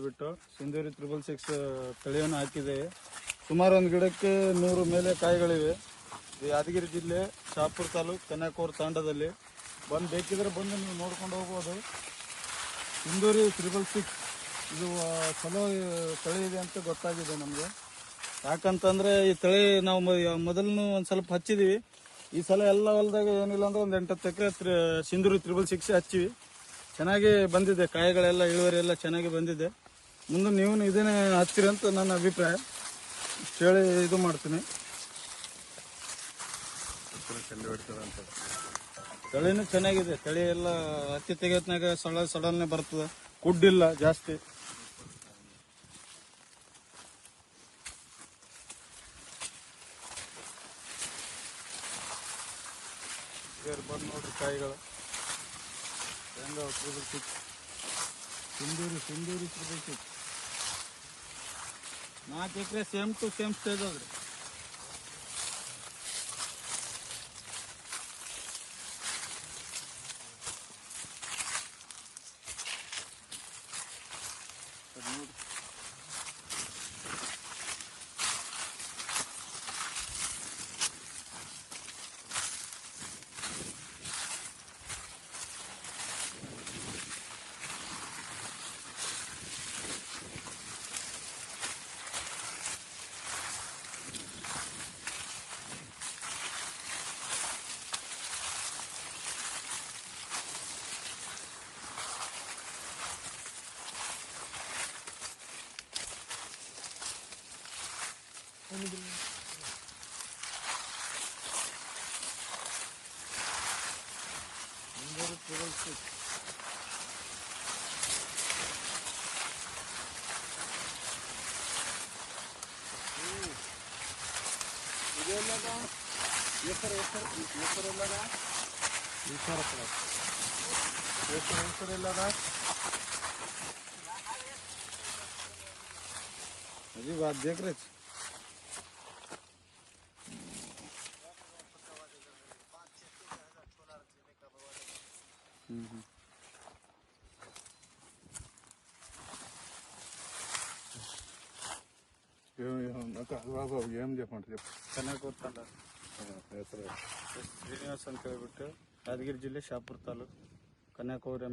ಹೇಳಿಬಿಟ್ಟು ಸಿಂಧೂರಿ 666 ತಳಿಯನ್ನು ಹಾಕಿದ್ದೇವೆ. ಸುಮಾರು ಒಂದು ಗಿಡಕ್ಕೆ 100 ಮೇಲೆ ಕಾಯಿಗಳಿವೆ. ಇದು ಯಾದಗಿರಿ ಜಿಲ್ಲೆ ಶಹಾಪುರ ತಾಲೂಕು ಕನ್ಯಾಕೋರ್ ತಾಂಡದಲ್ಲಿ ಬೇಕಿದ್ರೆ ಬಂದು ನೀವು ನೋಡ್ಕೊಂಡು ಹೋಗ್ಬೋದು. ಸಿಂಧೂರಿ 666 ಇದು ಚಲೋ ತಳಿ ಇದೆ ಅಂತ ಗೊತ್ತಾಗಿದೆ ನಮಗೆ. ಯಾಕಂತಂದರೆ ಈ ತಳಿ ನಾವು ಮೊದಲು ಒಂದು ಸ್ವಲ್ಪ ಹಚ್ಚಿದ್ದೀವಿ. ಈ ಸಲ ಎಲ್ಲ ಹೊಲದಾಗ ಏನಿಲ್ಲ ಅಂದ್ರೆ ಒಂದು 8-10 ಎಕರೆ ಸಿಂಧೂರಿ 666 ಹಚ್ಚಿವಿ. ಚೆನ್ನಾಗಿ ಬಂದಿದೆ, ಕಾಯಿಗಳೆಲ್ಲ ಇಳುವರಿ ಎಲ್ಲ ಚೆನ್ನಾಗಿ ಬಂದಿದೆ. ಮುಂದೆ ನೀವು ಇದನ್ನೇ ಹಚ್ಚಿರಿ ಅಂತ ನನ್ನ ಅಭಿಪ್ರಾಯ. ಇಷ್ಟು ಹೇಳಿ ಇದು ಮಾಡ್ತೀನಿ. ತಳಿನೂ ಚೆನ್ನಾಗಿದೆ. ತಳಿ ಎಲ್ಲ ಹತ್ತಿ ತೆಗೆತ್ನಾಗ ಸಡನ್ನೇ ಬರ್ತದೆ, ಕುಡ್ಡಿಲ್ಲ ಜಾಸ್ತಿ. ಬಂದು ನೋಡ್ರಿ ಕಾಯಿಗಳು ಹೆಂಗ. ಸಿಂಧೂರಿ 666 4 ಎಕರೆ ಸೇಮ್ ಟು ಸೇಮ್ ಸ್ಟೇಜ್ ಅದ್ರಿ. अभी बात देख रहे थे. ఏం చెప్పండి కన్యాకోర్ తండ శ్రీనిವಾಸ್ ಅಂತ ಹೇಳ್ಬಿಟ್ಟು ಯಾದಗಿರಿ ಜಿಲ್ಲೆ ಶಹಾಪುರ ತಾಲೂಕು ಕನ್ಯಾಕೋರ್